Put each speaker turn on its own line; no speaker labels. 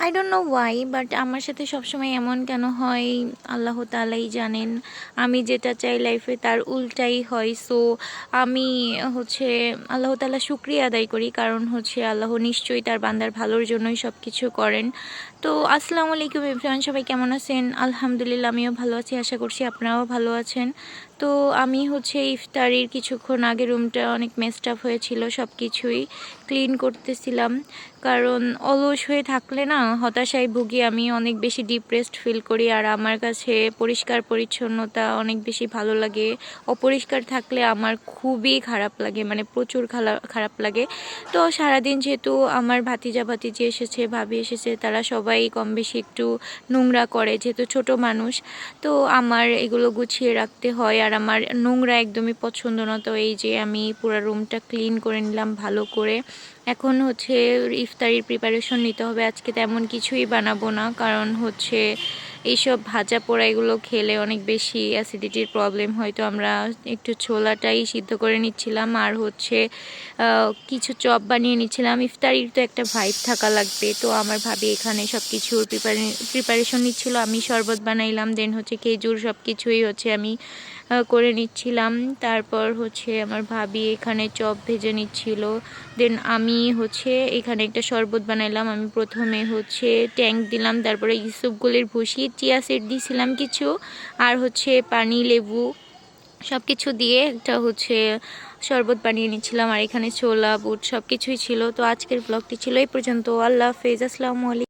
I don't know Y, but আমার সাথে সবসময় এমন কেন হয় আল্লাহ তাআলাই জানেন। আমি যেটা চাই লাইফে তার উল্টাই হয়। সো আমি হচ্ছে আল্লাহ তাআলা শুকরিয়া আদায় করি, কারণ হচ্ছে আল্লাহ নিশ্চয়ই তার বান্দার ভালোর জন্যই সব কিছু করেন। তো আসসালামু আলাইকুম এভরিওয়ান, সবাই কেমন আছেন? আলহামদুলিল্লাহ, আমিও ভালো আছি, আশা করছি আপনারাও ভালো আছেন। তো আমি হচ্ছে ইফতারির কিছুক্ষণ আগে রুমটা অনেক মেসড আপ হয়েছিল, সব কিছুই ক্লিন করতেছিলাম। কারণ অলস হয়ে থাকলে না হতাশায় ভুগি, আমি অনেক বেশি ডিপ্রেসড ফিল করি। আর আমার কাছে পরিষ্কার পরিচ্ছন্নতা অনেক বেশি ভালো লাগে। অপরিষ্কার থাকলে আমার খুবই খারাপ লাগে, মানে প্রচুর খারাপ লাগে। তো সারাদিন যেহেতু আমার ভাতিজা ভাতিজি এসেছে, ভাবি এসেছে, তারা সবাই কম বেশি একটু নোংরা করে, যেহেতু ছোট মানুষ। তো আমার এগুলো গুছিয়ে রাখতে হয়, আর আমার নোংরা একদমই পছন্দ না। তো এই যে আমি পুরো রুমটা ক্লিন করে নিলাম ভালো করে। এখন হচ্ছে ইফতারির প্রিপারেশন নিতে হবে। আজকে তেমন কিছুই বানাবো না, কারণ হচ্ছে এইসব ভাজা পোড়া এগুলো খেলে অনেক বেশি অ্যাসিডিটির প্রবলেম হয়। তো আমরা একটু ছোলাটাই সিদ্ধ করে নিচ্ছিলাম, আর হচ্ছে কিছু চপ বানিয়ে নিচ্ছিলাম। ইফতারির তো একটা ভাইব থাকা লাগবে। তো আমার ভাবি এখানে সব কিছুর প্রিপারেশন নিচ্ছিল, আমি শরবত বানাইলাম, দেন হচ্ছে খেজুর, সব কিছুই হচ্ছে আমি করে নিচ্ছিলাম। তারপর হচ্ছে আমার ভাবি এখানে চপ ভেজে নিচ্ছিল, দেন আমি হচ্ছে এখানে একটা শরবত বানাইলাম। আমি প্রথমে হচ্ছে ট্যাঙ্ক দিলাম, তারপরে ইসুপগুলির ভুসি, চিয়া সিড দিয়েছিলাম কিছু, আর হচ্ছে পানি, লেবু সব কিছু দিয়ে একটা হচ্ছে শরবত বানিয়ে নিচ্ছিলাম। আর এখানে ছোলা বুট সব কিছুই ছিল। তো আজকের ব্লগটি ছিল এই পর্যন্ত। আল্লাহ হাফেজ, আসসালামু আলাইকুম।